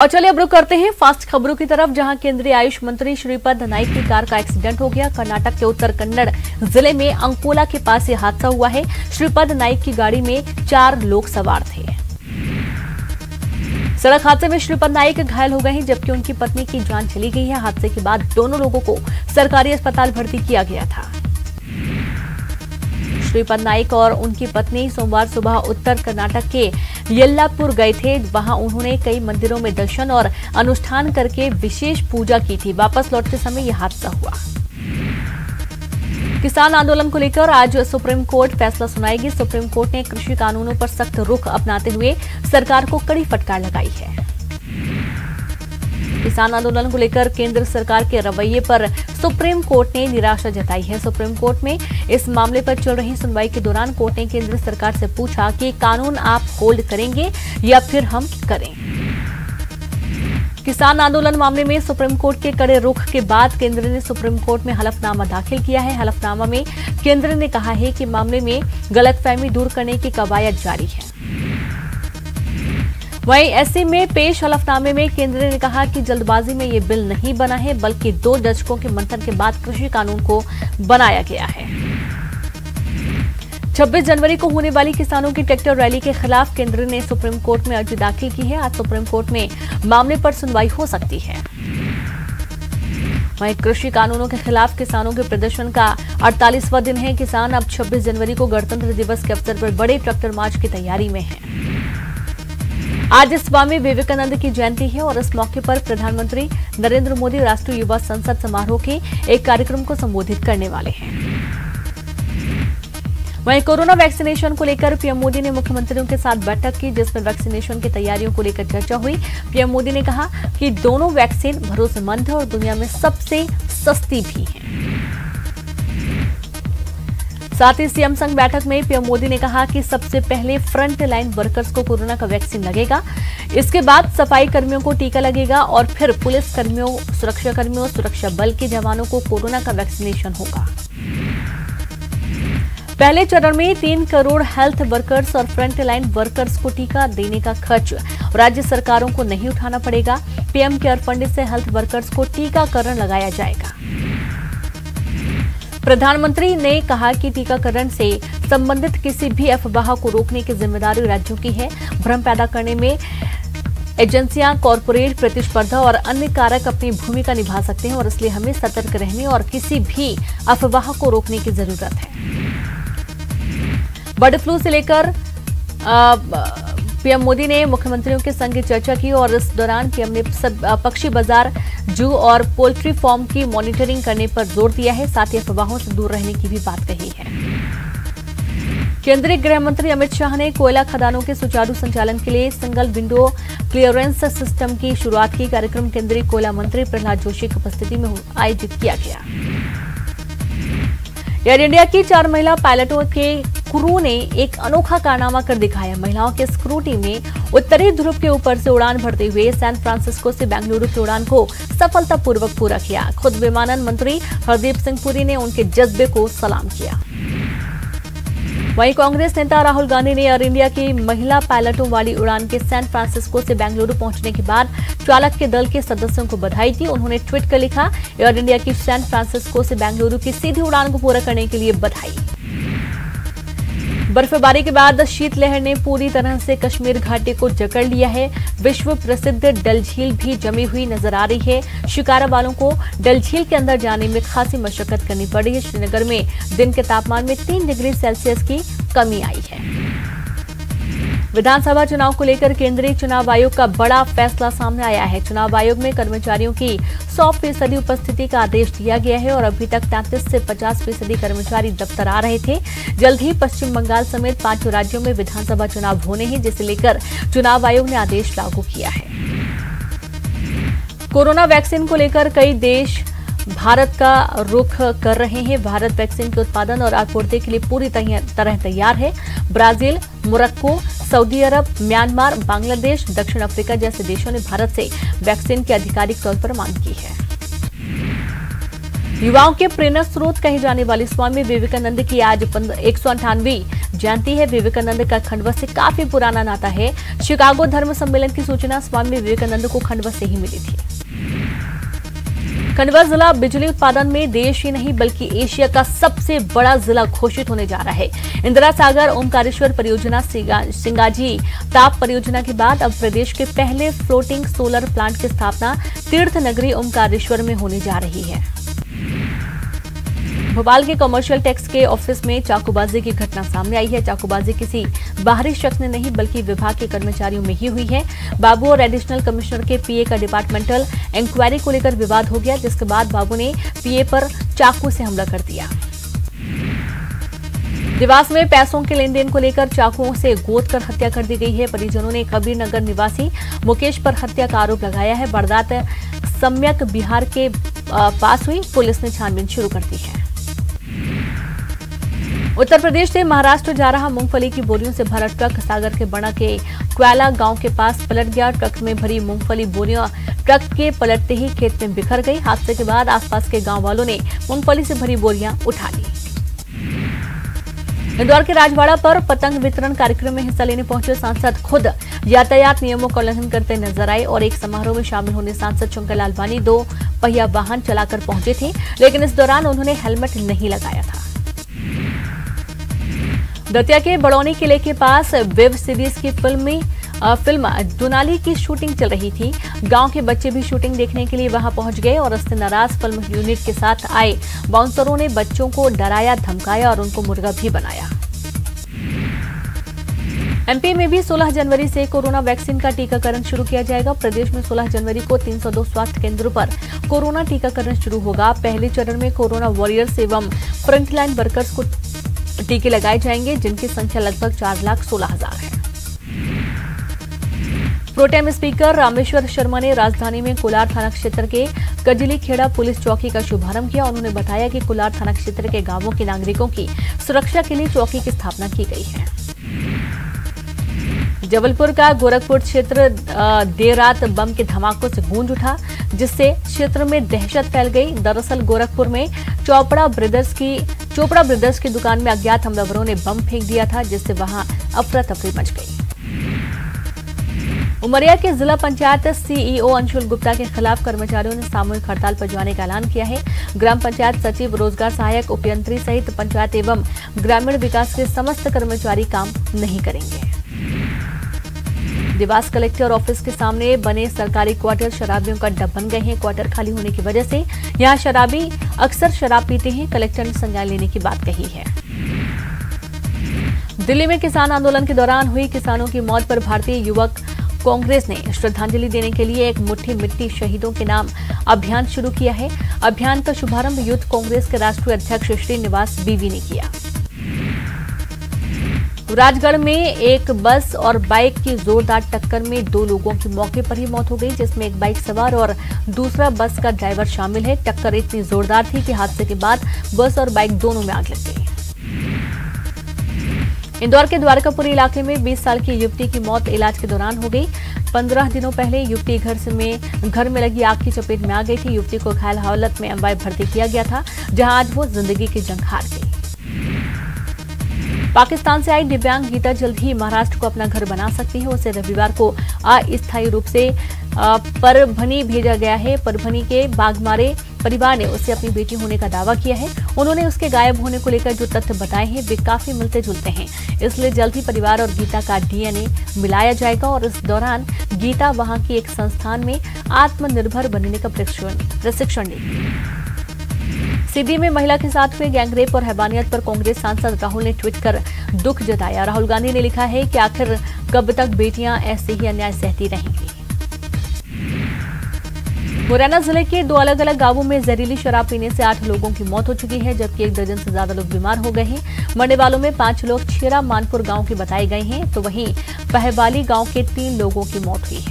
और चलिए अब रुक करते हैं फास्ट खबरों की तरफ, जहां केंद्रीय आयुष मंत्री श्रीपद नाइक की कार का एक्सीडेंट हो गया। कर्नाटक के उत्तर कन्नड़ जिले में अंकोला के पास यह हादसा हुआ है। श्रीपद नाइक की गाड़ी में 4 लोग सवार थे। सड़क हादसे में श्रीपद नाइक घायल हो गए हैं, जबकि उनकी पत्नी की जान चली गई है। हादसे के बाद दोनों लोगों को सरकारी अस्पताल भर्ती किया गया था। श्रीपद नाइक और उनकी पत्नी सोमवार सुबह उत्तर कर्नाटक के येल्लापुर गए थे। वहां उन्होंने कई मंदिरों में दर्शन और अनुष्ठान करके विशेष पूजा की थी। वापस लौटते समय यह हादसा हुआ। किसान आंदोलन को लेकर आज सुप्रीम कोर्ट फैसला सुनाएगी। सुप्रीम कोर्ट ने कृषि कानूनों पर सख्त रुख अपनाते हुए सरकार को कड़ी फटकार लगाई है। किसान आंदोलन को लेकर केंद्र सरकार के रवैये पर सुप्रीम कोर्ट ने निराशा जताई है। सुप्रीम कोर्ट में इस मामले पर चल रही सुनवाई के दौरान कोर्ट ने केंद्र सरकार से पूछा कि कानून आप होल्ड करेंगे या फिर हम करें। किसान आंदोलन मामले में सुप्रीम कोर्ट के कड़े रुख के बाद केंद्र ने सुप्रीम कोर्ट में हलफनामा दाखिल किया है। हलफनामा में केंद्र ने कहा है कि मामले में गलतफहमी दूर करने की कवायद जारी है। वहीं ऐसे में पेश हलफनामे में केंद्र ने कहा कि जल्दबाजी में ये बिल नहीं बना है, बल्कि 2 दशकों के मंथन के बाद कृषि कानून को बनाया गया है। 26 जनवरी को होने वाली किसानों की ट्रैक्टर रैली के खिलाफ केंद्र ने सुप्रीम कोर्ट में अर्जी दाखिल की है। आज सुप्रीम कोर्ट में मामले पर सुनवाई हो सकती है। वहीं कृषि कानूनों के खिलाफ किसानों के प्रदर्शन का 48वां दिन है। किसान अब 26 जनवरी को गणतंत्र दिवस के अवसर पर बड़े ट्रैक्टर मार्च की तैयारी में है। आज स्वामी विवेकानंद की जयंती है और इस मौके पर प्रधानमंत्री नरेंद्र मोदी राष्ट्रीय युवा संसद समारोह के एक कार्यक्रम को संबोधित करने वाले हैं। वहीं कोरोना वैक्सीनेशन को लेकर पीएम मोदी ने मुख्यमंत्रियों के साथ बैठक की, जिसमें वैक्सीनेशन की तैयारियों को लेकर चर्चा हुई। पीएम मोदी ने कहा कि दोनों वैक्सीन भरोसेमंद है और दुनिया में सबसे सस्ती भी है। साथ ही सीएम संग बैठक में पीएम मोदी ने कहा कि सबसे पहले फ्रंट लाइन वर्कर्स को कोरोना का वैक्सीन लगेगा, इसके बाद सफाई कर्मियों को टीका लगेगा और फिर पुलिस कर्मियों, सुरक्षा कर्मियों, सुरक्षा बल के जवानों को कोरोना का वैक्सीनेशन होगा। पहले चरण में 3 करोड़ हेल्थ वर्कर्स और फ्रंट लाइन वर्कर्स को टीका देने का खर्च राज्य सरकारों को नहीं उठाना पड़ेगा। पीएम केयर फंड से हेल्थ वर्कर्स को टीकाकरण लगाया जाएगा। प्रधानमंत्री ने कहा कि टीकाकरण से संबंधित किसी भी अफवाह को रोकने की जिम्मेदारी राज्यों की है। भ्रम पैदा करने में एजेंसियां, कॉरपोरेट, प्रतिस्पर्धा और अन्य कारक अपनी भूमिका निभा सकते हैं और इसलिए हमें सतर्क रहने और किसी भी अफवाह को रोकने की जरूरत है। बर्ड फ्लू से लेकर पीएम मोदी ने मुख्यमंत्रियों के संग चर्चा की और इस दौरान पीएम ने पक्षी बाजार, जू और पोल्ट्री फार्म की मॉनिटरिंग करने पर जोर दिया है। साथ ही अफवाहों से दूर रहने की भी बात कही है। केंद्रीय गृह मंत्री अमित शाह ने कोयला खदानों के सुचारू संचालन के लिए सिंगल विंडो क्लियरेंस सिस्टम की शुरुआत की। कार्यक्रम केंद्रीय कोयला मंत्री प्रहलाद जोशी की उपस्थिति में आयोजित किया गया। एयर इंडिया की 4 महिला पायलटों के क्रू ने एक अनोखा कारनामा कर दिखाया। महिलाओं के इस क्रू टीम ने उत्तरी ध्रुव के ऊपर से उड़ान भरते हुए सैन फ्रांसिस्को से बेंगलुरु की उड़ान को सफलतापूर्वक पूरा किया। खुद विमानन मंत्री हरदीप सिंह पुरी ने उनके जज्बे को सलाम किया। वहीं कांग्रेस नेता राहुल गांधी ने एयर इंडिया की महिला पायलटों वाली उड़ान के सैन फ्रांसिस्को से बेंगलुरु पहुंचने के बाद चालक के दल के सदस्यों को बधाई दी। उन्होंने ट्वीट कर लिखा, एयर इंडिया की सैन फ्रांसिस्को से बेंगलुरु की सीधी उड़ान को पूरा करने के लिए बधाई। बर्फबारी के बाद शीतलहर ने पूरी तरह से कश्मीर घाटी को जकड़ लिया है। विश्व प्रसिद्ध डल झील भी जमी हुई नजर आ रही है। शिकारा वालों को डल झील के अंदर जाने में खासी मशक्कत करनी पड़ी है। श्रीनगर में दिन के तापमान में 3 डिग्री सेल्सियस की कमी आई है। विधानसभा चुनाव को लेकर केंद्रीय चुनाव आयोग का बड़ा फैसला सामने आया है। चुनाव आयोग में कर्मचारियों की 100% उपस्थिति का आदेश दिया गया है और अभी तक 33 से 50% कर्मचारी दफ्तर आ रहे थे। जल्द ही पश्चिम बंगाल समेत 5 राज्यों में विधानसभा चुनाव होने हैं, जिसे लेकर चुनाव आयोग ने आदेश लागू किया है। कोरोना वैक्सीन को लेकर कई देश भारत का रुख कर रहे हैं। भारत वैक्सीन के उत्पादन और आपूर्ति के लिए पूरी तरह तैयार है। ब्राजील, मोरक्को, सऊदी अरब, म्यांमार, बांग्लादेश, दक्षिण अफ्रीका जैसे देशों ने भारत से वैक्सीन की आधिकारिक तौर पर मांग की है। युवाओं के प्रेरणा स्रोत कहे जाने वाले स्वामी विवेकानंद की आज 198वीं जयंती है। विवेकानंद का खंडवा से काफी पुराना नाता है। शिकागो धर्म सम्मेलन की सूचना स्वामी विवेकानंद को खंडवा से ही मिली थी। खंडवा जिला बिजली उत्पादन में देश ही नहीं बल्कि एशिया का सबसे बड़ा जिला घोषित होने जा रहा है। इंदिरा सागर ओमकारेश्वर परियोजना सिंगाजी ताप परियोजना के बाद अब प्रदेश के पहले फ्लोटिंग सोलर प्लांट की स्थापना तीर्थ नगरी ओमकारेश्वर में होने जा रही है। भोपाल के कमर्शियल टैक्स के ऑफिस में चाकूबाजी की घटना सामने आई है। चाकूबाजी किसी बाहरी शख्स ने नहीं बल्कि विभाग के कर्मचारियों में ही हुई है। बाबू और एडिशनल कमिश्नर के पीए का डिपार्टमेंटल इंक्वायरी को लेकर विवाद हो गया, जिसके बाद बाबू ने पीए पर चाकू से हमला कर दिया। देवास में पैसों के लेन देन को लेकर चाकुओं से गोद कर हत्या कर दी गई है। परिजनों ने कबीर नगर निवासी मुकेश पर हत्या का आरोप लगाया है। वारदात सम्यक बिहार के पास हुई। पुलिस ने छानबीन शुरू कर दी है। उत्तर प्रदेश से महाराष्ट्र जा रहा मूंगफली की बोरियों से भरा ट्रक सागर के बड़ा के क्वाला गांव के पास पलट गया। ट्रक में भरी मूंगफली बोरियां ट्रक के पलटते ही खेत में बिखर गई। हादसे के बाद आसपास के गांव वालों ने मूंगफली से भरी बोरियां उठा ली। इंदौर के राजवाड़ा पर पतंग वितरण कार्यक्रम में हिस्सा लेने पहुंचे सांसद खुद यातायात नियमों का उल्लंघन करते नजर आए और एक समारोह में शामिल होने सांसद शंकर लालवानी 2 पहिया वाहन चलाकर पहुंचे थे, लेकिन इस दौरान उन्होंने हेलमेट नहीं लगाया था। दतिया के बड़ौनी किले के पास वेब सीरीज की फिल्म दुनाली की शूटिंग चल रही थी। गांव के बच्चे भी शूटिंग देखने के लिए वहां पहुंच गए और इससे नाराज फिल्म यूनिट के साथ आए बाउंसरों ने बच्चों को डराया, धमकाया और उनको मुर्गा भी बनाया। एमपी में भी 16 जनवरी से कोरोना वैक्सीन का टीकाकरण शुरू किया जाएगा। प्रदेश में 16 जनवरी को 302 स्वास्थ्य केंद्रों पर कोरोना टीकाकरण शुरू होगा। पहले चरण में कोरोना वॉरियर्स एवं फ्रंटलाइन वर्कर्स को टीके लगाए जाएंगे, जिनकी संख्या लगभग 4,16,000 है। प्रोटेम स्पीकर रामेश्वर शर्मा ने राजधानी में कोलार थाना क्षेत्र के कजली खेड़ा पुलिस चौकी का शुभारंभ किया। उन्होंने बताया कि कोलार थाना क्षेत्र के गांवों के नागरिकों की सुरक्षा के लिए चौकी की स्थापना की गई है। जबलपुर का गोरखपुर क्षेत्र देर रात बम के धमाकों से गूंज उठा, जिससे क्षेत्र में दहशत फैल गई। दरअसल गोरखपुर में चोपड़ा ब्रदर्स की दुकान में अज्ञात हमलावरों ने बम फेंक दिया था, जिससे वहां अफरा तफरी मच गई। उमरिया के जिला पंचायत सीईओ अंशुल गुप्ता के खिलाफ कर्मचारियों ने सामूहिक हड़ताल पर जाने का ऐलान किया है। ग्राम पंचायत सचिव, रोजगार सहायक, उपयंत्री सहित पंचायत एवं ग्रामीण विकास के समस्त कर्मचारी काम नहीं करेंगे। देवास कलेक्टर ऑफिस के सामने बने सरकारी क्वार्टर शराबियों का अड्डा बन गए हैं। क्वार्टर खाली होने की वजह से यहां शराबी अक्सर शराब पीते हैं। कलेक्टर ने संज्ञान लेने की बात कही है। दिल्ली में किसान आंदोलन के दौरान हुई किसानों की मौत पर भारतीय युवक कांग्रेस ने श्रद्धांजलि देने के लिए एक मुट्ठी मिट्टी शहीदों के नाम अभियान शुरू किया है। अभियान का शुभारंभ यूथ कांग्रेस के राष्ट्रीय अध्यक्ष श्रीनिवास बीवी ने किया। राजगढ़ में एक बस और बाइक की जोरदार टक्कर में 2 लोगों की मौके पर ही मौत हो गई, जिसमें एक बाइक सवार और दूसरा बस का ड्राइवर शामिल है। टक्कर इतनी जोरदार थी कि हादसे के बाद बस और बाइक दोनों में आग लग गई। इंदौर के द्वारकापुरी इलाके में 20 साल की युवती की मौत इलाज के दौरान हो गई। 15 दिनों पहले युवती घर में लगी आग की चपेट में आ गई थी। युवती को घायल हालत में एमवाई भर्ती किया गया था, जहां आज वो जिंदगी की जंग हार गई। पाकिस्तान से आई दिव्यांग गीता जल्द ही महाराष्ट्र को अपना घर बना सकती है। उसे रविवार को अस्थायी रूप से परभनी भेजा गया है। परभनी के बागमारे परिवार ने उसे अपनी बेटी होने का दावा किया है। उन्होंने उसके गायब होने को लेकर जो तथ्य बताए हैं वे काफी मिलते जुलते हैं, इसलिए जल्द ही परिवार और गीता का डीएनए मिलाया जाएगा और इस दौरान गीता वहां की एक संस्थान में आत्मनिर्भर बनने का प्रशिक्षण लेगी। सीधी में महिला के साथ हुए गैंगरेप और हैवानियत पर कांग्रेस सांसद राहुल ने ट्वीट कर दुख जताया। राहुल गांधी ने लिखा है कि आखिर कब तक बेटियां ऐसे ही अन्याय सहती रहेंगी। मुरैना जिले के 2 अलग अलग गांवों में जहरीली शराब पीने से 8 लोगों की मौत हो चुकी है, जबकि 1 दर्जन से ज्यादा लोग बीमार हो गए हैं। मरने वालों में 5 लोग छेरा मानपुर गांव के बताए गए हैं, तो वहीं पहवाली गांव के 3 लोगों की मौत हुई है।